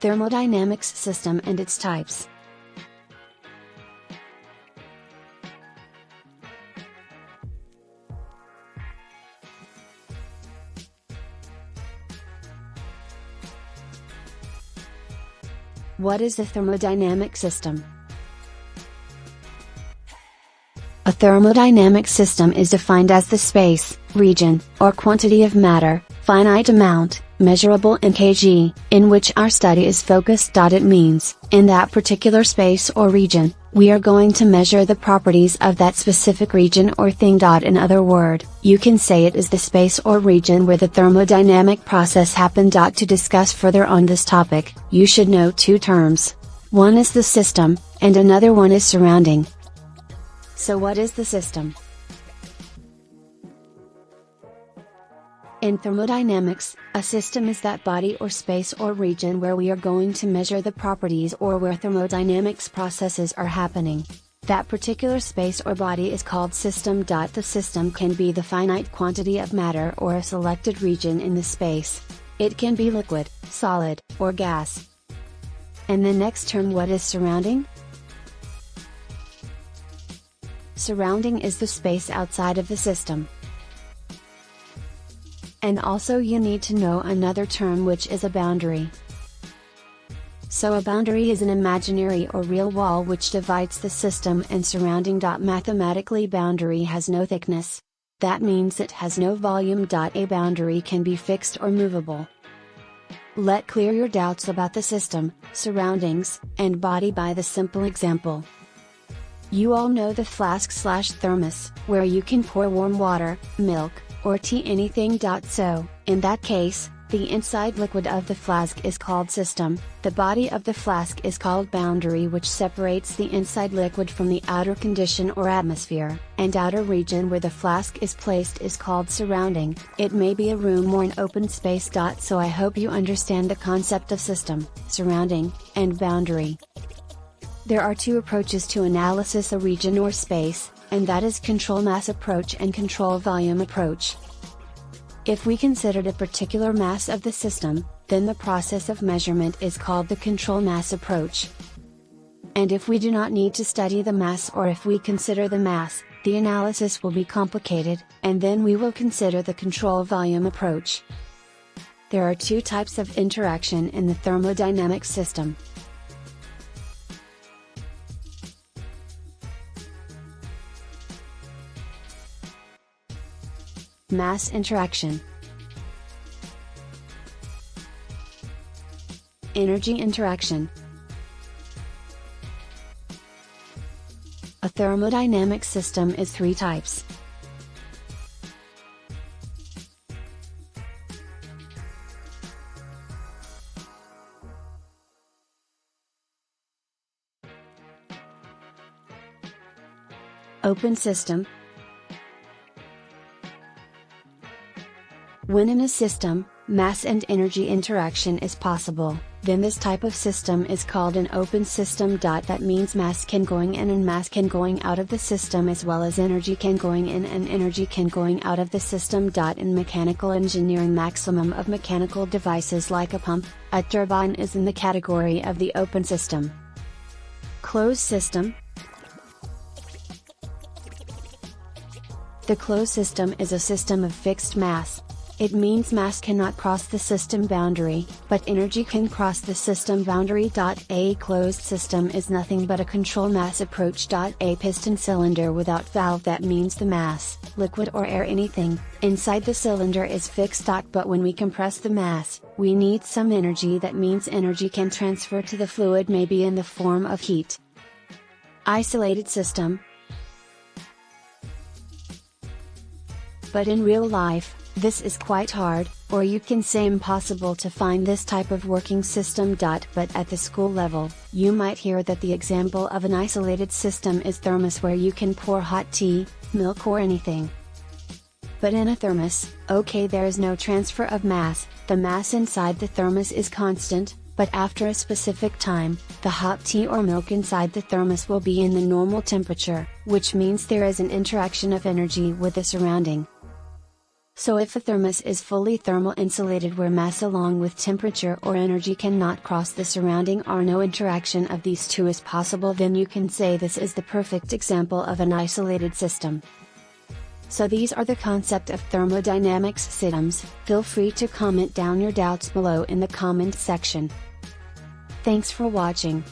Thermodynamics system and its types. What is a thermodynamic system? A thermodynamic system is defined as the space, region, or quantity of matter, finite amount, measurable in kg, in which our study is focused. It means, in that particular space or region, we are going to measure the properties of that specific region or thing. In other words, you can say it is the space or region where the thermodynamic process happened. To discuss further on this topic, you should know two terms. One is the system, and another one is surrounding. So what is the system? In thermodynamics, a system is that body or space or region where we are going to measure the properties or where thermodynamics processes are happening. That particular space or body is called system. The system can be the finite quantity of matter or a selected region in the space. It can be liquid, solid, or gas. And the next term, what is surrounding? Surrounding is the space outside of the system. And also you need to know another term, which is a boundary. So a boundary is an imaginary or real wall which divides the system and surrounding. Mathematically, boundary has no thickness. That means it has no volume. A boundary can be fixed or movable. Let clear your doubts about the system, surroundings, and body by the simple example. You all know the flask/thermos, where you can pour warm water, milk, or tea, anything. So, in that case, the inside liquid of the flask is called system, the body of the flask is called boundary, which separates the inside liquid from the outer condition or atmosphere, and outer region where the flask is placed is called surrounding. It may be a room or an open space. So I hope you understand the concept of system, surrounding, and boundary. There are two approaches to analysis a region or space, and that is control mass approach and control volume approach. If we considered a particular mass of the system, then the process of measurement is called the control mass approach. And if we do not need to study the mass, or if we consider the mass, the analysis will be complicated, and then we will consider the control volume approach. There are two types of interaction in the thermodynamic system. Mass interaction. Energy interaction. A thermodynamic system is three types. Open system. When in a system, mass and energy interaction is possible, then this type of system is called an open system. That means mass can going in and mass can going out of the system, as well as energy can going in and energy can going out of the system. In mechanical engineering, maximum of mechanical devices like a pump, a turbine is in the category of the open system. Closed system. The closed system is a system of fixed mass. It means mass cannot cross the system boundary, but energy can cross the system boundary. A closed system is nothing but a control mass approach. A piston cylinder without valve, that means the mass, liquid or air, anything, inside the cylinder is fixed. But when we compress the mass, we need some energy. That means energy can transfer to the fluid, maybe in the form of heat. Isolated system. But in real life, this is quite hard, or you can say impossible to find this type of working system. But at the school level, you might hear that the example of an isolated system is thermos, where you can pour hot tea, milk or anything. But in a thermos, okay, there is no transfer of mass, the mass inside the thermos is constant, but after a specific time, the hot tea or milk inside the thermos will be in the normal temperature, which means there is an interaction of energy with the surrounding. So if a thermos is fully thermal insulated where mass along with temperature or energy cannot cross the surrounding or no interaction of these two is possible, then you can say this is the perfect example of an isolated system. So these are the concept of thermodynamics systems. Feel free to comment down your doubts below in the comment section. Thanks for watching.